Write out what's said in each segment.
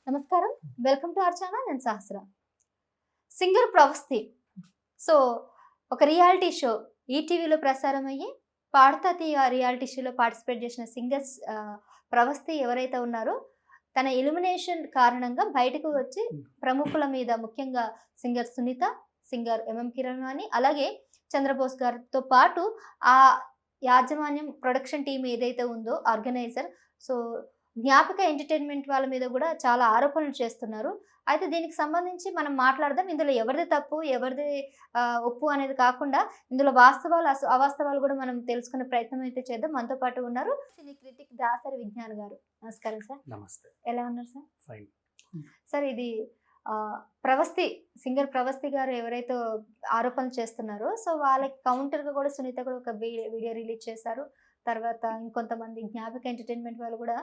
నమస్కారం. Welcome to our channel. నేను సహస్ర. Singer Pravasthi. So ఒక రియాలిటీ షో ఈటీవీలో ప్రసారం అయ్యి పాడుతా తీయ రియాలిటీ షోలో పార్టిసిపేట్ చేసిన సింగర్స్ ప్రవస్తి ఎవరైతే ఉన్నారో తన ఎలిమినేషన్ కారణంగా బయటకు వచ్చి ప్రముఖుల మీద ముఖ్యంగా singer Sunitha, singer MM Kiran Vani, అలాగే చంద్రబోస్ గారితో పాటు ఆ యాజమాన్యం ప్రొడక్షన్ టీం ఏదైతే ఉందో ఆర్గనైజర్, సో జ్ఞాపిక ఎంటర్టైన్మెంట్ వాళ్ళ మీద కూడా చాలా ఆరోపణలు చేస్తున్నారు. అయితే దీనికి సంబంధించి మనం మాట్లాడదాం. ఇందులో ఎవరిది తప్పు, ఎవరిది ఒప్పు అనేది కాకుండా ఇందులో వాస్తవాలు, అవాస్తవాలు కూడా మనం తెలుసుకునే ప్రయత్నం అయితే చేద్దాం. మనతో పాటు ఉన్నారు సినీ క్రిటిక్ దాసరి విజ్ఞాన్ గారు. నమస్కారం సార్. నమస్తే. ఎలా ఉన్నారు సార్? ఫైన్. సార్, ఇది ప్రవస్తి సింగర్ ప్రవస్తి గారు ఎవరైతే ఆరోపణలు చేస్తున్నారో, సో వాళ్ళకి కౌంటర్గా కూడా సునీత కూడా ఒక వీడియో రిలీజ్ చేశారు. తర్వాత ఇంకొంతమంది జ్ఞాపిక ఎంటర్టైన్మెంట్ వాళ్ళు కూడా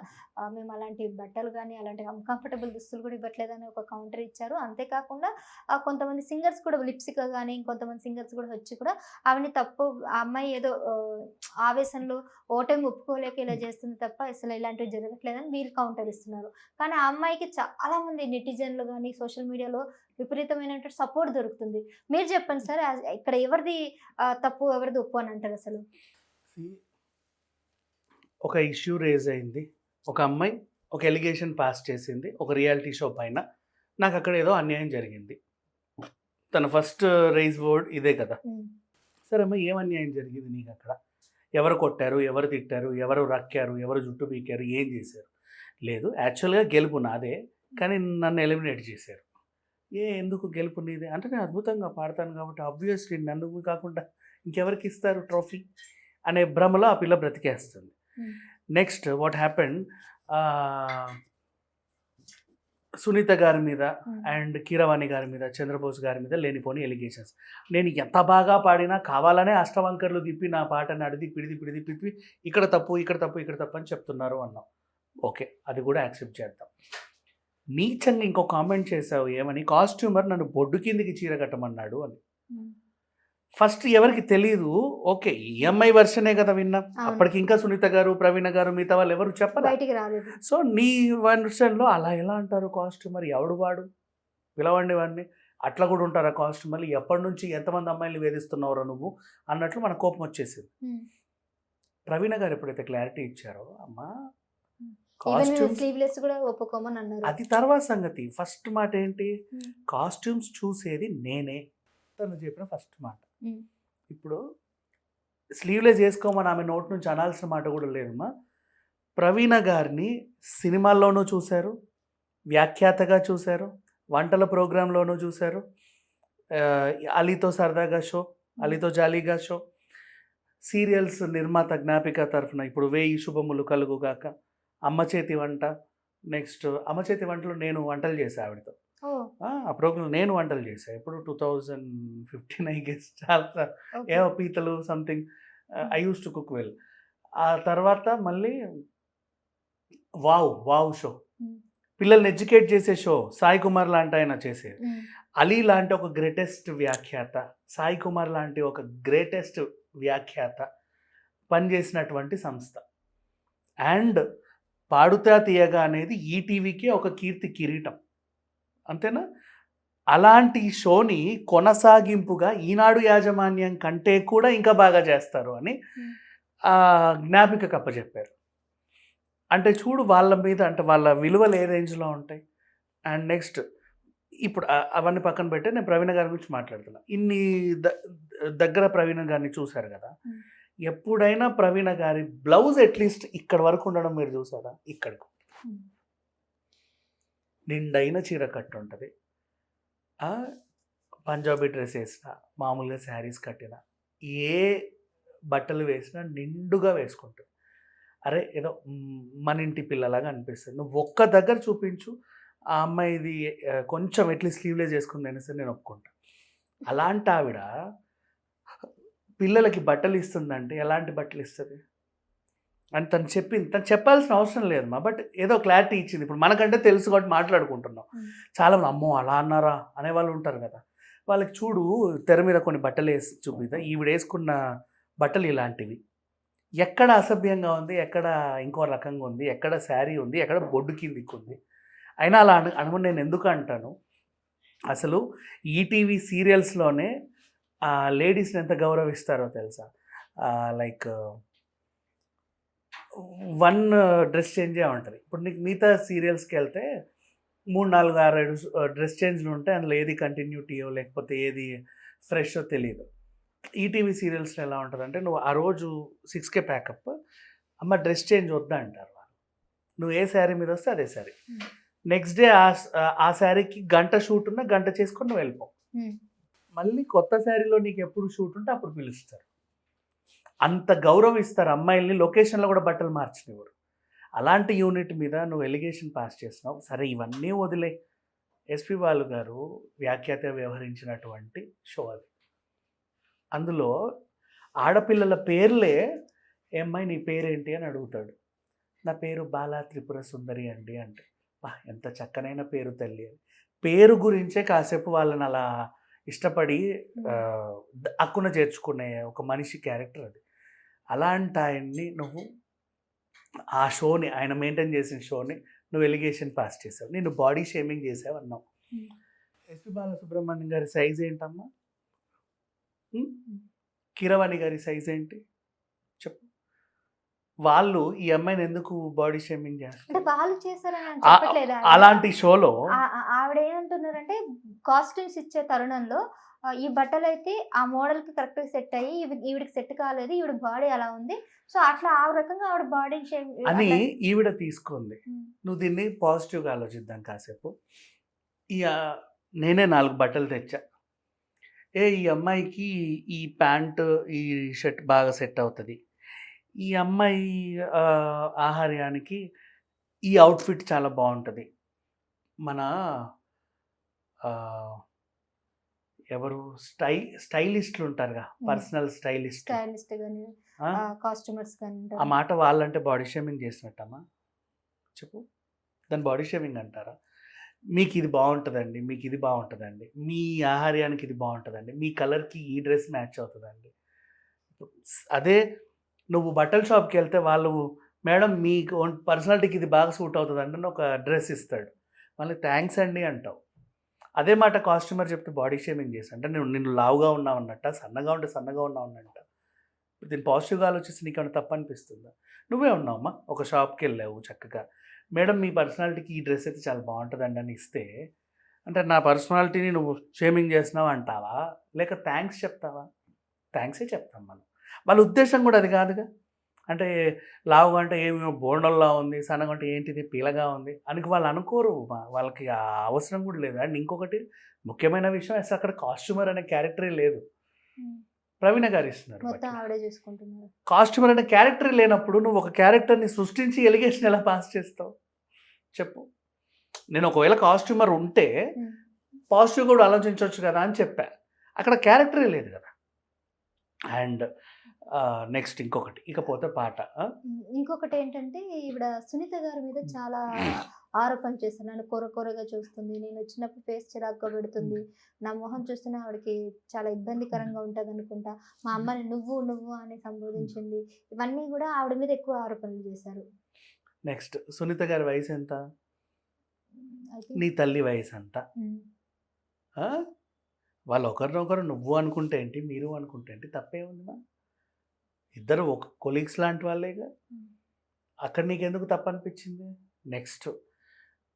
మేము అలాంటి బట్టలు కానీ అలాంటి అన్కంఫర్టబుల్ దుస్తులు కూడా ఇవ్వట్లేదని ఒక కౌంటర్ ఇచ్చారు. అంతేకాకుండా కొంతమంది సింగర్స్ కూడా లిప్సిక్ కానీ ఇంకొంతమంది సింగర్స్ కూడా వచ్చి కూడా అవన్నీ తప్పు, ఆ అమ్మాయి ఏదో ఆవేశంలో ఓటమి ఒప్పుకోలేక ఇలా చేస్తుంది తప్ప అసలు ఇలాంటివి జరగట్లేదని వీళ్ళు కౌంటర్ ఇస్తున్నారు. కానీ ఆ అమ్మాయికి చాలా మంది నెటిజన్లు కానీ సోషల్ మీడియాలో విపరీతమైన సపోర్ట్ దొరుకుతుంది. మీరు చెప్పండి సార్, ఇక్కడ ఎవరిది తప్పు ఎవరిది ఒప్పు అని అంటారు అసలు? ఒక ఇష్యూ రేజ్ అయింది. ఒక అమ్మాయి ఒక ఎలిగేషన్ పాస్ చేసింది ఒక రియాలిటీ షో పైన. నాకు అక్కడ ఏదో అన్యాయం జరిగింది. తన ఫస్ట్ రైజ్ వర్డ్ ఇదే కదా. సరే అమ్మ, ఏం అన్యాయం జరిగింది నీకు అక్కడ? ఎవరు కొట్టారు, ఎవరు తిట్టారు, ఎవరు రక్కారు, ఎవరు జుట్టు పీకారు, ఏం చేశారు? లేదు, యాక్చువల్గా గెలుపు నాదే, కానీ నన్ను ఎలిమినేట్ చేశారు. ఎందుకు గెలుపు నీదే అంటే నేను అద్భుతంగా పాడతాను కాబట్టి ఆబ్వియస్లీ నన్ను కాకుండా ఇంకెవరికి ఇస్తారు ట్రోఫీ అనే భ్రమలో ఆ పిల్ల బ్రతికేస్తుంది. నెక్స్ట్ వాట్ హ్యాపెండ్, సునీత గారి మీద అండ్ కీరవాణి గారి మీద, చంద్రబోస్ గారి మీద లేనిపోని ఎలిగేషన్స్. నేను ఎంత బాగా పాడినా కావాలనే అష్టవంకర్లు తిప్పి నా పాటను అడిది పిడిది పిప్పి ఇక్కడ తప్పు ఇక్కడ తప్పు ఇక్కడ తప్పు అని చెప్తున్నారు అన్నాం. ఓకే, అది కూడా యాక్సెప్ట్ చేద్దాం. నీచంగా ఇంకో కామెంట్ చేసావు, ఏమని? కాస్ట్యూమర్ నన్ను బొడ్డు కిందికి చీర కట్టమన్నాడు అని. ఫస్ట్ ఎవరికి తెలియదు. ఓకే, ఈఎంఐ వర్షనే కదా విన్నాం. అప్పటికి ఇంకా సునీత గారు, ప్రవీణ గారు, మిగతా వాళ్ళు ఎవరు చెప్పలేదు. సో నీ వర్షన్లో అలా ఎలా అంటారు? కాస్ట్యూమర్ ఎవడు వాడు? పిలవండి వాడిని. అట్లా కూడా ఉంటారా కాస్ట్యూమర్లు? ఎప్పటి నుంచి ఎంతమంది అమ్మాయిలు వేధిస్తున్నావురా నువ్వు అన్నట్లు మన కోపం వచ్చేసింది. ప్రవీణ గారు ఎప్పుడైతే క్లారిటీ ఇచ్చారో, అమ్మా అది తర్వాత సంగతి. ఫస్ట్ మాట ఏంటి? కాస్ట్యూమ్స్ చూసేది నేనే తను చెప్పిన ఫస్ట్ మాట. ఇప్పుడు స్లీవ్లెస్ చేసుకోమని ఆమె నోట్ నుంచి అనాల్సిన మాట కూడా లేదమ్మా. ప్రవీణ గారిని సినిమాల్లోనూ చూశారు, వ్యాఖ్యాతగా చూశారు, వంటల ప్రోగ్రాంలోనూ చూశారు, అలీతో సరదాగా షో, అలీతో జాలీగా షో, సీరియల్స్ నిర్మాత జ్ఞాపిక తరఫున ఇప్పుడు 1000 శుభములు కలుగుగాక, అమ్మ చేతి వంట, నెక్స్ట్ అమ్మ చేతి వంటలో నేను వంటలు చేశాను ఆవిడతో. ఆ ప్రోగ్రామ్ నేను వంటలు చేశాను. ఇప్పుడు 2015 ఐ గెస్. చాలా ఏవో పీతలు something I use to cook well. ఆ తర్వాత మళ్ళీ వావ్ షో, పిల్లల్ని ఎడ్యుకేట్ చేసే షో సాయి కుమార్ లాంటి ఆయన చేసేది. అలీ లాంటి ఒక గ్రేటెస్ట్ వ్యాఖ్యాత, సాయి కుమార్ లాంటి ఒక గ్రేటెస్ట్ వ్యాఖ్యాత పనిచేసినటువంటి సంస్థ. అండ్ పాడుతా తీయగా అనేది ఈటీవీకి ఒక కీర్తి కిరీటం, అంతేనా? అలాంటి షోని కొనసాగింపుగా ఈనాడు యాజమాన్యం కంటే కూడా ఇంకా బాగా చేస్తారు అని జ్ఞాపిక అప్పచెప్పారు. అంటే చూడు వాళ్ళ మీద, అంటే వాళ్ళ విలువలు ఏ రేంజ్లో ఉంటాయి. అండ్ నెక్స్ట్ ఇప్పుడు అవన్నీ పక్కన పెట్టి నేను ప్రవీణ గారి గురించి మాట్లాడుతున్నా. ఇన్ని దగ్గర ప్రవీణ గారిని చూశారు కదా, ఎప్పుడైనా ప్రవీణ గారి బ్లౌజ్ అట్లీస్ట్ ఇక్కడ వరకు ఉండడం మీరు చూసారా? ఇక్కడికి నిండైన చీర కట్టు ఉంటుంది, పంజాబీ డ్రెస్ వేసినా, మామూలుగా శారీస్ కట్టినా, ఏ బట్టలు వేసినా నిండుగా వేసుకుంటుంది. అరే ఏదో మన ఇంటి పిల్లలాగా అనిపిస్తుంది. నువ్వు ఒక్క దగ్గర చూపించు ఆ అమ్మాయిది కొంచెం ఎట్లీస్ట్ స్లీవ్లెస్ చేసుకుందైనా సరే నేను ఒప్పుకుంటా. అలాంటి ఆవిడ పిల్లలకి బట్టలు ఇస్తుందంటే ఎలాంటి బట్టలు ఇస్తుంది అని తను చెప్పాల్సిన అవసరం లేదమ్మా. బట్ ఏదో క్లారిటీ ఇచ్చింది. ఇప్పుడు మనకంటే తెలుసు కాబట్టి మాట్లాడుకుంటున్నాం. చాలామంది అమ్మో అలా అన్నారా అనేవాళ్ళు ఉంటారు కదా. వాళ్ళకి చూడు తెర మీద కొన్ని బట్టలు వేసి చూపిద్దా, ఈవిడ వేసుకున్న బట్టలు ఇలాంటివి, ఎక్కడ అసభ్యంగా ఉంది, ఎక్కడ ఇంకో రకంగా ఉంది, ఎక్కడ శారీ ఉంది, ఎక్కడ బొడ్డు కిందికి ఉంది. అయినా అలా అనమని నేను ఎందుకు అంటాను, అసలు ఈటీవీ సీరియల్స్లోనే లేడీస్ని ఎంత గౌరవిస్తారో తెలుసా? లైక్ వన్ డ్రెస్ చేంజే ఉంటుంది. ఇప్పుడు నీకు మిగతా సీరియల్స్కి వెళ్తే 3, 4, 6, 7 డ్రెస్ చేంజ్లు ఉంటాయి. అందులో ఏది కంటిన్యూటీయో లేకపోతే ఏది ఫ్రెషో తెలియదు. ఈటీవీ సీరియల్స్లో ఎలా ఉంటుందంటే, నువ్వు ఆ రోజు 6కే ప్యాకప్, అమ్మ డ్రెస్ చేంజ్ వద్దా అంటారు వాళ్ళు. నువ్వు ఏ శారీ మీద వస్తే అదే శారీ. నెక్స్ట్ డే ఆ శారీకి గంట షూట్ ఉన్నా గంట చేసుకొని నువ్వు వెళ్ళిపో. మళ్ళీ కొత్త శారీలో నీకు ఎప్పుడు షూట్ ఉంటే అప్పుడు పిలుస్తారు. అంత గౌరవిస్తారు అమ్మాయిల్ని. లొకేషన్లో కూడా బట్టలు మార్చనివ్వరు. అలాంటి యూనిట్ మీద నువ్వు ఎలిగేషన్ పాస్ చేస్తున్నావు. సరే, ఇవన్నీ వదిలే. ఎస్పి బాలు గారు వ్యాఖ్యాత వ్యవహరించినటువంటి షో అది. అందులో ఆడపిల్లల పేర్లే, ఏమ్మాయి నీ పేరేంటి అని అడుగుతాడు. నా పేరు బాలా త్రిపుర సుందరి అండి అంటే, ఎంత చక్కనైన పేరు తల్లి అని. పేరు గురించే కాసేపు వాళ్ళని అలా ఇష్టపడి అక్కున చేర్చుకునే ఒక మనిషి క్యారెక్టర్ అది. అలాంటి ఆయన్ని నువ్వు ఆ షోని, ఆయన మెయింటైన్ చేసిన షోని నువ్వు ఎలిగేషన్ పాస్ చేసావు. నేను బాడీ షేమింగ్ చేసావు అన్నావు. ఎస్పి బాలసుబ్రహ్మణ్యం గారి సైజ్ ఏంటమ్మా? కీరవాణి గారి సైజ్ ఏంటి చెప్పు? వాళ్ళు ఈ అమ్మాయిని ఎందుకు బాడీ షేమింగ్ చేస్తారు? వాళ్ళు చేశారని చెప్పట్లేదా? అలాంటి షోలో ఆవిడ ఏమంటున్నారంటే, కాస్ట్యూమ్స్ ఇచ్చే తరుణంలో ఈ బట్టలు అయితే ఆ మోడల్ కి కరెక్ట్ గా సెట్ అయ్యి ఈవిడికి సెట్ కాలేదు, ఈవిడ బాడీ అలా ఉంది, సో అట్లా ఆ రకంగా ఆవిడ బాడీ షేప్ అని ఈవిడ తీసుకుంది. నువ్వు దీన్ని పాజిటివ్గా ఆలోచిద్దాం కాసేపు. నేనే 4 బట్టలు తెచ్చా. ఈ అమ్మాయికి ఈ ప్యాంటు ఈ షర్ట్ బాగా సెట్ అవుతుంది, ఈ అమ్మాయి ఆహార్యానికి ఈ అవుట్ఫిట్ చాలా బాగుంటుంది. మన ఎవరు స్టైలిస్టులు ఉంటారుగా, పర్సనల్ స్టైలిస్ట్ కానీ కాస్ట్యూమర్స్ కానీ, ఆ మాట వాళ్ళంటే బాడీ షేమింగ్ చేసినట్టమ్మా చెప్పు? దాన్ని బాడీ షేమింగ్ అంటారా? మీకు ఇది బాగుంటుందండి, మీకు ఇది బాగుంటుందండి, మీ ఆహార్యానికి ఇది బాగుంటుందండి, మీ కలర్కి ఈ డ్రెస్ మ్యాచ్ అవుతుందండి. అదే నువ్వు బట్టల షాప్కి వెళ్తే వాళ్ళు, మేడం మీకు పర్సనాలిటీకి ఇది బాగా సూట్ అవుతుందండి అని ఒక డ్రెస్ ఇస్తాడు, మళ్ళీ థ్యాంక్స్ అండి అంటావు. అదే మాట కాస్ట్యూమర్ చెప్తే బాడీ షేమింగ్ చేసి అంటే నిన్ను లావుగా ఉన్నావు అన్నట్ట, సన్నగా ఉంటే సన్నగా ఉన్నావు అన్నట్ట. దీన్ని పాజిటివ్గా ఆలోచిస్తే నీకు ఏమైనా తప్పు అనిపిస్తుందా? నువ్వే ఉన్నావమ్మా, ఒక షాప్కి వెళ్ళావు చక్కగా, మేడం మీ పర్సనాలిటీకి ఈ డ్రెస్ అయితే చాలా బాగుంటుందండి అని ఇస్తే, అంటే నా పర్సనాలిటీని నువ్వు షేమింగ్ చేస్తున్నావు అంటావా, లేక థ్యాంక్స్ చెప్తావా? థ్యాంక్సే చెప్తాం మనం. వాళ్ళ ఉద్దేశం కూడా అది కాదుగా. అంటే లావుగా అంటే ఏమేమో బోండల్లా ఉంది, సన్నగా అంటే ఏంటిది పీలగా ఉంది అని వాళ్ళు అనుకోరు. వాళ్ళకి ఆ అవసరం కూడా లేదు. అండ్ ఇంకొకటి ముఖ్యమైన విషయం, అసలు అక్కడ కాస్ట్యూమర్ అనే క్యారెక్టరే లేదు. ప్రవీణ గారు ఇస్తున్నారు, కాస్ట్యూమర్ అనే క్యారెక్టర్ లేనప్పుడు నువ్వు ఒక క్యారెక్టర్ని సృష్టించి ఎలిగేషన్ ఎలా పాస్ చేస్తావు చెప్పు? నేను ఒకవేళ కాస్ట్యూమర్ ఉంటే పాజిటివ్ కూడా ఆలోచించవచ్చు కదా అని చెప్పా. అక్కడ క్యారెక్టరే లేదు కదా. అండ్ నెక్స్ట్ ఇంకొకటి, ఇకపోతే పాట. ఇంకొకటి ఏంటంటే, ఈవిడ సునీత గారి మీద చాలా ఆరోపణలు చేశారు. నన్ను కొరగా చూస్తుంది, నేను వచ్చినప్పుడు ఫేస్ చిరాగ్గా పెడుతుంది, నా మొహం చూస్తేనే ఆవిడకి చాలా ఇబ్బందికరంగా ఉంటుంది అనుకుంటా, మా అమ్మని నువ్వు నువ్వు అని సంబోధించింది. ఇవన్నీ కూడా ఆవిడ మీద ఎక్కువ ఆరోపణలు చేశారు. నెక్స్ట్, సునీత గారి వయసు ఎంత? నీ తల్లి వయసు అంత. వాళ్ళు ఒకరినొకరు నువ్వు అనుకుంటే ఏంటి, మీరు అనుకుంటే ఏంటి, తప్పే ఉందిమా? ఇద్దరు ఒక కొలీగ్స్ లాంటి వాళ్ళేగా. అక్కడ నీకెందుకు తప్పు అనిపించింది? నెక్స్ట్,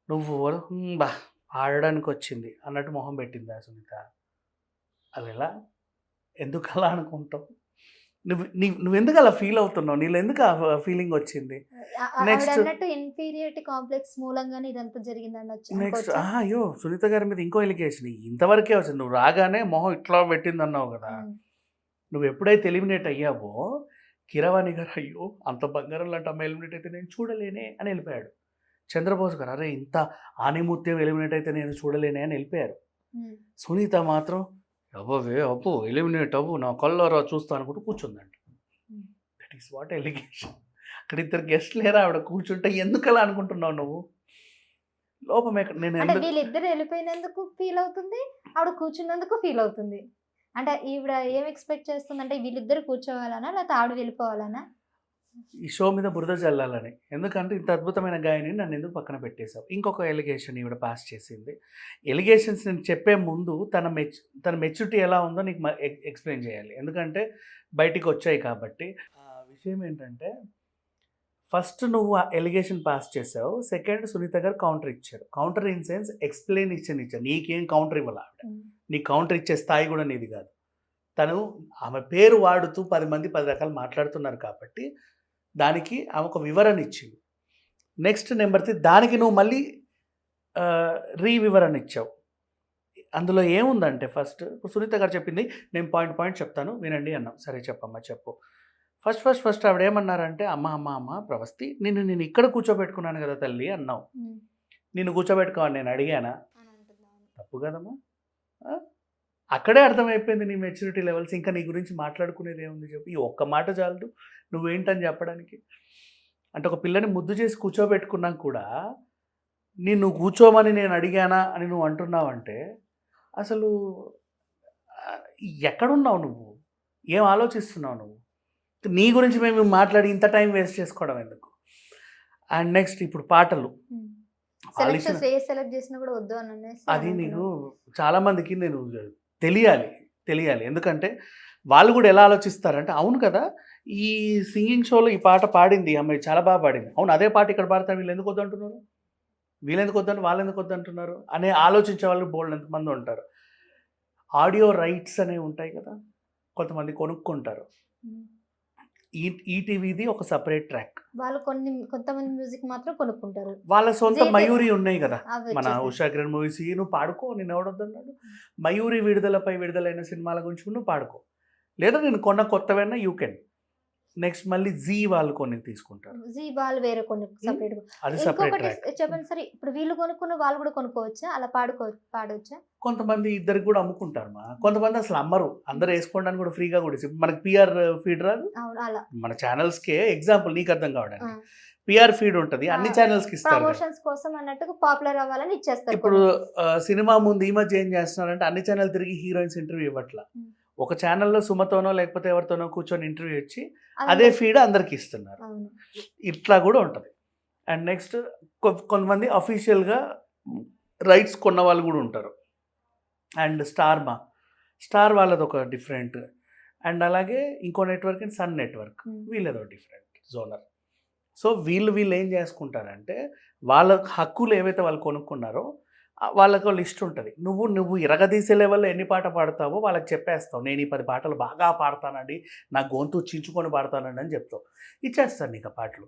నువ్వు ఆడడానికి వచ్చింది అన్నట్టు మొహం పెట్టిందా సునీత? అది ఎలా, ఎందుకు అలా అనుకుంటావు? నువ్వెందుకు అలా ఫీల్ అవుతున్నావు? నీళ్ళు ఎందుకు ఆ ఫీలింగ్ వచ్చింది? నెక్స్ట్, ఇన్ఫీరియారిటీ కాంప్లెక్స్ మూలంగానే ఇదంతా జరిగింది అనొచ్చు. నెక్స్ట్, అయ్యో సునీత గారి మీద ఇంకో ఎలిగేషన్ ఇంతవరకే వచ్చింది. నువ్వు రాగానే మొహం ఇట్లా పెట్టింది అన్నావు కదా. నువ్వు ఎప్పుడైతే ఎలిమినేట్ అయ్యావో, కీరవాణి గారు అయ్యో అంత బంగారం లాంటి అమ్మాయి ఎలిమినేట్ అయితే నేను చూడలేనే అని వెళ్ళిపోయాడు. చంద్రబోస్ గారు అరే ఇంత ఆనిముత్యం ఎలిమినేట్ అయితే నేను చూడలేనే అని వెళ్ళిపోయారు. సునీత మాత్రం అబ్బో ఎలిమినేట్ అవ్వు, నా కళ్ళరా చూస్తా అనుకుంటూ కూర్చుందంట. That is what allegation. అక్కడ ఇద్దరు గెస్ట్ లేరా, ఆవిడ కూర్చుంటే ఎందుకు అలా అనుకుంటున్నావు నువ్వు? లోపం ఎక్కడ? నేను వీళ్ళిద్దరు వెళ్ళిపోయినందుకు ఫీల్ అవుతుంది, ఆవిడ కూర్చున్నందుకు ఫీల్ అవుతుంది. అంటే ఈవిడ ఏం ఎక్స్పెక్ట్ చేస్తుందంటే, వీళ్ళిద్దరు కూర్చోవాలనా లేకపోతే ఆవిడ వెళ్ళిపోవాలనా? ఈ షో మీద బురద జల్లాలని. ఎందుకంటే ఇంత అద్భుతమైన గాయని నన్ను ఎందుకు పక్కన పెట్టేశావు? ఇంకొక ఎలిగేషన్ ఈవిడ పాస్ చేసింది. ఎలిగేషన్స్ నేను చెప్పే ముందు తన మెచ్యూరిటీ ఎలా ఉందో నీకు ఎక్స్‌ప్లెయిన్ చేయాలి. ఎందుకంటే బయటికొచ్చాయి కాబట్టి. ఆ విషయం ఏంటంటే ఫస్ట్ నువ్వు ఆ ఎలిగేషన్ పాస్ చేసావు. సెకండ్ సునీత గారు కౌంటర్ ఇచ్చారు. కౌంటర్ ఇన్ సెన్స్ ఎక్స్‌ప్లనేషన్ ఇచ్చారు. నీకేం కౌంటర్ ఇవ్వలా ఆవిడ. నీకు కౌంటర్ ఇచ్చే స్థాయి కూడా నీది కాదు. తను ఆమె పేరు వాడుతూ 10 మంది 10 రకాలు మాట్లాడుతున్నారు కాబట్టి దానికి ఆమె ఒక వివరణ ఇచ్చింది. నెక్స్ట్ నెంబర్ 3 దానికి నువ్వు మళ్ళీ వివరణ ఇచ్చావు. అందులో ఏముందంటే ఫస్ట్ సునీత గారు చెప్పింది నేను పాయింట్ చెప్తాను వినండి అన్నాం. సరే చెప్పమ్మా చెప్పు. ఫస్ట్ ఆవిడ ఏమన్నారంటే అమ్మ ప్రవస్తి నేను ఇక్కడ కూర్చోబెట్టుకున్నాను కదా తల్లి అన్నావు. నిన్ను కూర్చోబెట్టుకోవాలి నేను అడిగానా? తప్పు కదమ్మా. అక్కడే అర్థమైపోయింది నీ మెచ్యూరిటీ లెవెల్స్. ఇంకా నీ గురించి మాట్లాడుకునేది ఏముంది చెప్పు. ఈ ఒక్క మాట చాలు నువ్వేంటని చెప్పడానికి. అంటే ఒక పిల్లని ముద్దు చేసి కూర్చోబెట్టుకున్నాక కూడా నిన్ను కూర్చోమని నేను అడిగానా అని నువ్వు అంటున్నావంటే అసలు ఎక్కడున్నావు నువ్వు? ఏం ఆలోచిస్తున్నావు నువ్వు? నీ గురించి మేము మాట్లాడి ఇంత టైం వేస్ట్ చేసుకోవడం ఎందుకు? అండ్ నెక్స్ట్ ఇప్పుడు పాటలు సెలెక్ట్ చేసినా కూడా వద్దు అని అది నీకు చాలామందికి నేను తెలియాలి. ఎందుకంటే వాళ్ళు కూడా ఎలా ఆలోచిస్తారంటే అవును కదా ఈ సింగింగ్ షోలో ఈ పాట పాడింది అమ్మాయి చాలా బాగా పాడింది. అవును అదే పాట ఇక్కడ పాడతారు వీళ్ళు ఎందుకు వద్దంటున్నారు? వీళ్ళెందుకు వద్దంటారు వాళ్ళు ఎందుకు వద్దంటున్నారు అనే ఆలోచించే వాళ్ళు బోల్డ్ ఎంతమంది ఉంటారు. ఆడియో రైట్స్ అనేవి ఉంటాయి కదా, కొంతమంది కొనుక్కుంటారు. ఈటీవీది ఒక సపరేట్ ట్రాక్, వాళ్ళు కొంతమంది మ్యూజిక్ మాత్రం కొనుక్కుంటారు. వాళ్ళ సొంత మయూరి ఉన్నాయి కదా, మన ఉషా కిరణ్ మూవీస్ నువ్వు పాడుకో, నేను ఎవడొద్దన్నాడు. మయూరి విడుదలైన సినిమాల గురించి నువ్వు పాడుకో, లేదా నేను కొన్న కొత్తవైనా యూ కెన్. నెక్స్ట్ మళ్ళీ జీ వాళ్ళు కొన్ని తీసుకుంటారు, జీ వాళ్ళు వేరే కొన్ని సెపరేట్. అది సపరేట్ ట్రాక్. చెప్పండి సరే, ఇప్పుడు వీళ్ళు కొనుక్కున్న వాళ్ళు కూడా కొనుక్కోవచ్చా? అలా పాడవచ్చా? కొంతమంది ఇద్దరికి కూడా అమ్ముకుంటారు మా, కొంతమంది అసలు అమ్మరు, అందరు వేసుకోవడానికి కూడా ఫ్రీగా కూడా మనకి పిఆర్ ఫీడ్ రాదు. అలా మన ఛానల్స్కే ఎగ్జాంపుల్ నీకు అర్థం కావడానికి పిఆర్ ఫీడ్ ఉంటుంది, అన్ని ఛానల్స్ కి ఇస్తారు. ప్రమోషన్స్ కోసం అన్నట్టుగా పాపులర్ అవ్వాలని ఇచ్చేస్తారు. ఇప్పుడు సినిమా ముందు ఈ మధ్య ఏం చేస్తున్నారంటే అన్ని ఛానల్ తిరిగి హీరోయిన్స్ ఇంటర్వ్యూ ఇవ్వట్లా, ఒక ఛానల్లో సుమతోనో లేకపోతే ఎవరితోనో కూర్చొని ఇంటర్వ్యూ ఇచ్చి అదే ఫీడ్ అందరికి ఇస్తున్నారు. ఇట్లా కూడా ఉంటుంది. అండ్ నెక్స్ట్ కొంతమంది అఫీషియల్గా రైట్స్ కొన్న వాళ్ళు కూడా ఉంటారు. అండ్ స్టార్ వాళ్ళది ఒక డిఫరెంట్. అండ్ అలాగే ఇంకో నెట్వర్క్ సన్ నెట్వర్క్, వీళ్ళదో డిఫరెంట్ జోనర్. సో వీళ్ళు ఏం చేసుకుంటారంటే వాళ్ళ హక్కులు ఏవైతే వాళ్ళు కొనుక్కున్నారో వాళ్ళకు లిస్ట్ ఉంటుంది. నువ్వు ఇరగదీసే లెవెల్లో ఎన్ని పాట పాడతావో వాళ్ళకి చెప్పేస్తావు. నేను ఈ 10 పాటలు బాగా పాడతానండి, నా గొంతు చించుకొని పాడతానండి అని చెప్తావు, ఇచ్చేస్తాను నీకు ఆ పాటలు.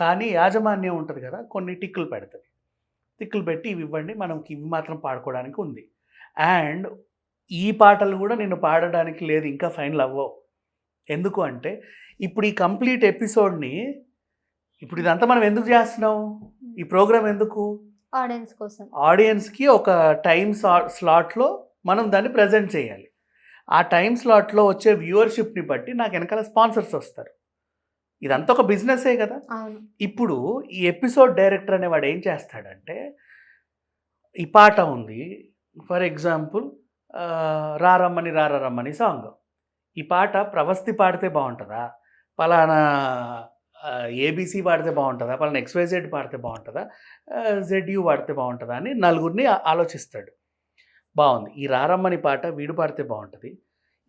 కానీ యాజమాన్యం ఉంటుంది కదా, కొన్ని టిక్కులు పెడుతుంది. టిక్కులు పెట్టి ఇవి ఇవ్వండి, మనకి ఇవి మాత్రం పాడుకోవడానికి ఉంది. అండ్ ఈ పాటలు కూడా నేను పాడడానికి లేదు, ఇంకా ఫైనల్ అవ్వవు. ఎందుకు అంటే ఇప్పుడు ఈ కంప్లీట్ ఎపిసోడ్ని ఇప్పుడు ఇదంతా మనం ఎందుకు చేస్తున్నాం? ఈ ప్రోగ్రామ్ ఎందుకు? ఆడియన్స్ కోసం, ఆడియన్స్కి ఒక టైం స్లాట్లో మనం దాన్ని ప్రజెంట్ చేయాలి. ఆ టైం స్లాట్లో వచ్చే వ్యూవర్షిప్ని బట్టి నాకు వెనకాల స్పాన్సర్స్ వస్తారు. ఇదంతా ఒక బిజినెసే కదా. ఇప్పుడు ఈ ఎపిసోడ్ డైరెక్టర్ అనేవాడు ఏం చేస్తాడంటే, ఈ పాట ఉంది ఫర్ ఎగ్జాంపుల్ రారమ్మని సాంగ్, ఈ పాట ప్రవస్తి పాడితే బాగుంటుందా, పలానా ఏబీసీ పాడితే బాగుంటుందా, పలానా XYZ పాడితే బాగుంటుందా, ZU పాడితే బాగుంటుందా అని నలుగురిని ఆలోచిస్తాడు. బాగుంది, ఈ రారమ్మని పాట వీడు పాడితే బాగుంటుంది,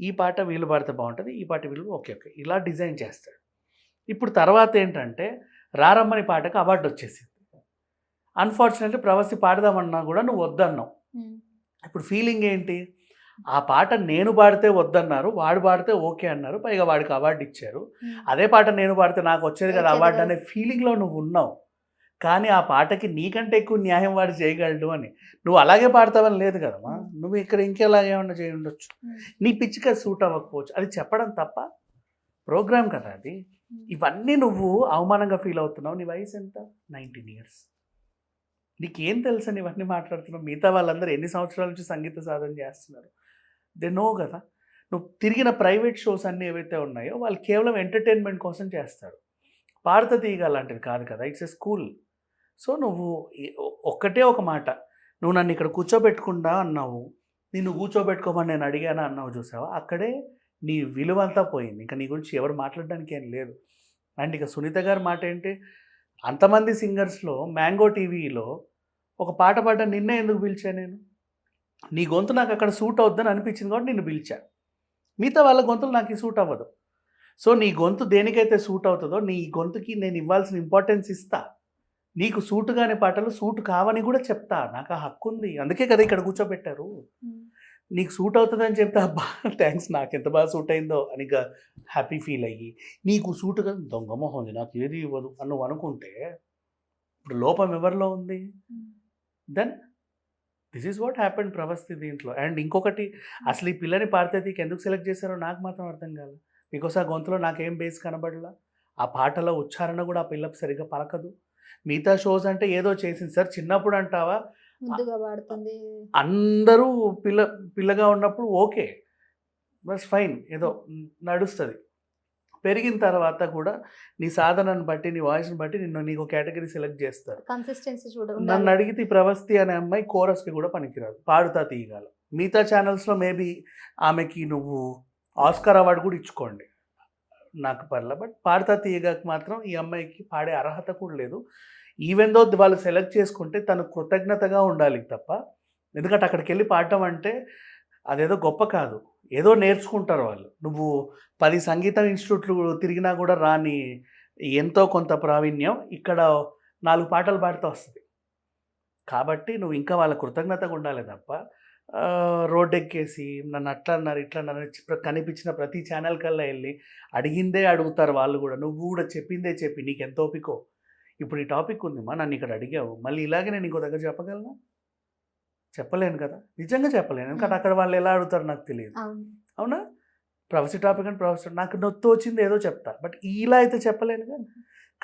ఈ పాట వీళ్ళు పాడితే బాగుంటుంది, ఈ పాట వీళ్ళు ఓకే ఇలా డిజైన్ చేస్తాడు. ఇప్పుడు తర్వాత ఏంటంటే రారమ్మని పాటకు అవార్డు వచ్చేసింది. అన్ఫార్చునేట్లీ ప్రవస్తి పాడదామన్నా కూడా నువ్వు వద్దన్నావు. ఇప్పుడు ఫీలింగ్ ఏంటి? ఆ పాట నేను పాడితే వద్దన్నారు, వాడు పాడితే ఓకే అన్నారు, పైగా వాడికి అవార్డు ఇచ్చారు. అదే పాట నేను పాడితే నాకు వచ్చేది కదా అవార్డు అనే ఫీలింగ్లో నువ్వు ఉన్నావు. కానీ ఆ పాటకి నీకంటే ఎక్కువ న్యాయం వాడు చేయగలడు అని నువ్వు అలాగే పాడతావని లేదు కదమ్మా. నువ్వు ఇక్కడ ఇంకెలాగేమన్నా చేయి ఉండొచ్చు, నీ పిచ్చిగా సూట్ అవ్వకపోవచ్చు, అది చెప్పడం తప్ప ప్రోగ్రామ్ కదా అది. ఇవన్నీ నువ్వు అవమానంగా ఫీల్ అవుతున్నావు. నీ వయసు ఎంత? 19 years. నీకేం తెలుసు అని ఇవన్నీ మాట్లాడుతున్నావు? మిగతా వాళ్ళందరూ ఎన్ని సంవత్సరాల నుంచి సంగీత సాధన చేస్తున్నారు, దే నో కదా. నువ్వు తిరిగిన ప్రైవేట్ షోస్ అన్నీ ఏవైతే ఉన్నాయో వాళ్ళు కేవలం ఎంటర్టైన్మెంట్ కోసం చేస్తారు. పాడత తీగ అలాంటిది కాదు కదా, ఇట్స్ ఎ స్కూల్. సో నువ్వు ఒక్కటే ఒక మాట, నువ్వు నన్ను ఇక్కడ కూర్చోబెట్టుకుండా అన్నావు, నిన్ను కూర్చోబెట్టుకోమని నేను అడిగానా అన్నావు, చూసావా? అక్కడే నీ విలువ అంతా పోయింది. ఇంకా నీ గురించి ఎవరు మాట్లాడడానికి ఏం లేదు. అండ్ ఇక సునీత గారి మాట ఏంటి, అంతమంది సింగర్స్లో మ్యాంగో టీవీలో ఒక పాట పాడ్డా నిన్నే ఎందుకు పిలిచా నేను, నీ గొంతు నాకు అక్కడ సూట్ అవుద్దని అనిపించింది కాబట్టి నిన్ను పిలిచా, మిగతా వాళ్ళ గొంతులు నాకు సూట్ అవ్వదు. సో నీ గొంతు దేనికైతే సూట్ అవుతుందో నీ గొంతుకి నేను ఇవ్వాల్సిన ఇంపార్టెన్స్ ఇస్తా, నీకు సూట్ కాని పాటలు సూట్ కావని కూడా చెప్తా, నాకు ఆ హక్కు ఉంది, అందుకే కదా ఇక్కడ కూర్చోబెట్టారు. నీకు సూట్ అవుతుందని చెప్తే అబ్బా థ్యాంక్స్ నాకు ఎంత బాగా సూట్ అయిందో అని హ్యాపీ ఫీల్ అయ్యి, నీకు సూట్ కదా దొంగ మొహం నాకు ఏది ఇవ్వదు అని నువ్వు అనుకుంటే ఇప్పుడు లోపం ఎవరిలో ఉంది? Then this is what happened ప్రవస్తి దీంట్లో. అండ్ ఇంకొకటి, అసలు ఈ పిల్లని పార్థతీకి ఎందుకు సెలెక్ట్ చేశారో నాకు మాత్రం అర్థం కాదు. బికాస్ ఆ గొంతులో నాకేం బేస్ కనబడలా, ఆ పాటలో ఉచ్చారణ కూడా ఆ పిల్లకి సరిగ్గా పలకదు. మిగతా షోస్ అంటే ఏదో చేసింది సార్, చిన్నప్పుడు అంటావా ముందుగా పాడుతుంది, అందరూ పిల్లగా ఉన్నప్పుడు ఓకే బస్ ఫైన్, ఏదో నడుస్తుంది. పెరిగిన తర్వాత కూడా నీ సాధనను బట్టి నీ వాయిస్ని బట్టి నీకు కేటగిరీ సెలెక్ట్ చేస్తారు. కన్సిస్టెన్సీ నన్ను అడిగితే ఈ ప్రవస్తి అనే అమ్మాయి కోరస్కి కూడా పనికిరాదు, పాడుతా తీయగలదు. మిగతా ఛానల్స్లో మేబీ ఆమెకి నువ్వు ఆస్కార్ అవార్డు కూడా ఇచ్చుకోండి, నాకు పర్లే. బట్ పాడుతా తీయగాకి మాత్రం ఈ అమ్మాయికి పాడే అర్హత కూడా లేదు. ఈవెన్ దో వాళ్ళు సెలెక్ట్ చేసుకుంటే తను కృతజ్ఞతగా ఉండాలి తప్ప, ఎందుకంటే అక్కడికి వెళ్ళి పాడటం అంటే అదేదో గొప్ప కాదు, ఏదో నేర్చుకుంటారు వాళ్ళు. నువ్వు 10 సంగీతం ఇన్స్టిట్యూట్లు తిరిగినా కూడా రాని ఎంతో కొంత ప్రావీణ్యం ఇక్కడ 4 పాటలు పాడితే వస్తుంది. కాబట్టి నువ్వు ఇంకా వాళ్ళ కృతజ్ఞతగా ఉండాలి తప్ప రోడ్డెక్కేసి నన్ను అట్లా అన్నారు ఇట్లా అన్నారు కనిపించిన ప్రతి ఛానల్ కల్లా వెళ్ళి అడిగిందే అడుగుతారు వాళ్ళు కూడా. నువ్వు కూడా చెప్పిందే చెప్పి నీకు ఎంత ఓపికో. ఇప్పుడు ఈ టాపిక్ ఉందిమా, నన్ను ఇక్కడ అడిగావు, మళ్ళీ ఇలాగే నేను ఇంకో దగ్గర చెప్పగలను? చెప్పలేను కదా, నిజంగా చెప్పలేను. ఎందుకంటే అక్కడ వాళ్ళు ఎలా అడుగుతారు నాకు తెలియదు. అవునా? ప్రొఫెసర్ టాపిక్ అంటే ప్రొఫెసర్ నాకు నొత్తు వచ్చింది ఏదో చెప్తా, బట్ ఇలా అయితే చెప్పలేను కదా.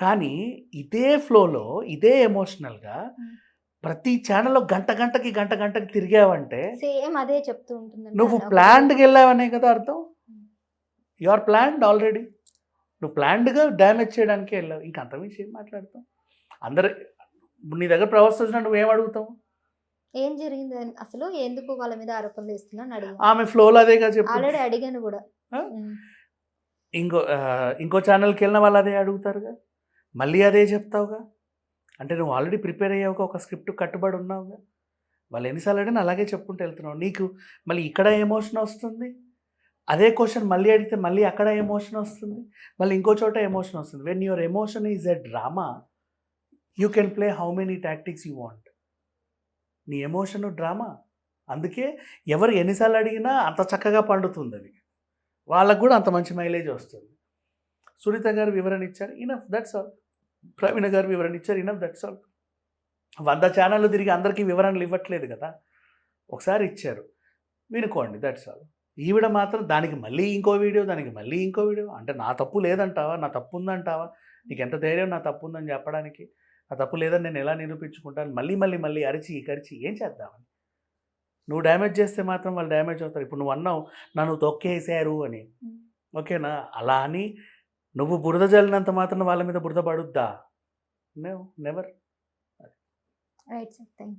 కానీ ఇదే ఫ్లోలో ఇదే ఎమోషనల్గా ప్రతి ఛానల్లో గంటకి తిరిగావంటే సేమ్ అదే చెప్తూ ఉంటుంది. నువ్వు ప్లాన్డ్గా వెళ్ళావనే కదా అర్థం. యు ఆర్ ప్లాన్డ్ ఆల్రెడీ, నువ్వు ప్లాన్డ్గా డ్యామేజ్ చేయడానికి వెళ్ళావు. ఇంక అంత విషయం మాట్లాడతావు. అందరు నీ దగ్గర ప్రవర్తన వచ్చినా నువ్వేం అడుగుతావు? ఏం జరిగింది అసలు, ఎందుకు వాళ్ళ మీద ఆరోపణలు ఇస్తున్నాను అడిగాను. ఆమె ఫ్లోలో అదేగా చెప్పు. ఆల్రెడీ అడిగాను కూడా. ఇంకో ఛానల్కి వెళ్ళిన వాళ్ళు అదే అడుగుతారుగా, మళ్ళీ అదే చెప్తావుగా. అంటే నువ్వు ఆల్రెడీ ప్రిపేర్ అయ్యావుగా, ఒక స్క్రిప్ట్ కట్టుబడి ఉన్నావుగా. వాళ్ళు ఎన్నిసార్లు అడిగినా అలాగే చెప్పుకుంటూ వెళ్తున్నావు. నీకు మళ్ళీ ఇక్కడ ఎమోషన్ వస్తుంది, అదే క్వశ్చన్ మళ్ళీ అడిగితే మళ్ళీ అక్కడ ఎమోషన్ వస్తుంది, మళ్ళీ ఇంకో చోట ఎమోషన్ వస్తుంది. When your emotion is a drama you can play how many tactics you want. నీ ఎమోషన్ డ్రామా, అందుకే ఎవరు ఎన్నిసార్లు అడిగినా అంత చక్కగా పండుతుంది అది, వాళ్ళకు కూడా అంత మంచి మైలేజ్ వస్తుంది. సునీత గారు వివరణ ఇచ్చారు, ఇనఫ్, దట్స్ ఆల్. ప్రవీణ గారు వివరణ ఇచ్చారు, ఇనఫ్, దట్స్ ఆల్. 100 ఛానళ్ళు తిరిగి అందరికీ వివరణలు ఇవ్వట్లేదు కదా, ఒకసారి ఇచ్చారు, వినుకోండి, దట్స్ ఆల్. ఈవిడ మాత్రం దానికి మళ్ళీ ఇంకో వీడియో, దానికి మళ్ళీ ఇంకో వీడియో. అంటే నా తప్పు లేదంటావా, నా తప్పు ఉందంటావా? నీకు ఎంత ధైర్యం నా తప్పు ఉందని చెప్పడానికి? నా తప్పు లేదని నేను ఎలా నిరూపించుకుంటాను? మళ్ళీ అరిచి కరిచి ఏం చేద్దామని? నువ్వు డ్యామేజ్ చేస్తే మాత్రం వాళ్ళు డ్యామేజ్ అవుతారు. ఇప్పుడు నువ్వు అన్నావు నన్ను తొక్కేసారు అని, ఓకేనా? అలా అని నువ్వు బురద జల్లినంత మాత్రం వాళ్ళ మీద బురద పడుద్దా? Never. Right sir, thank you.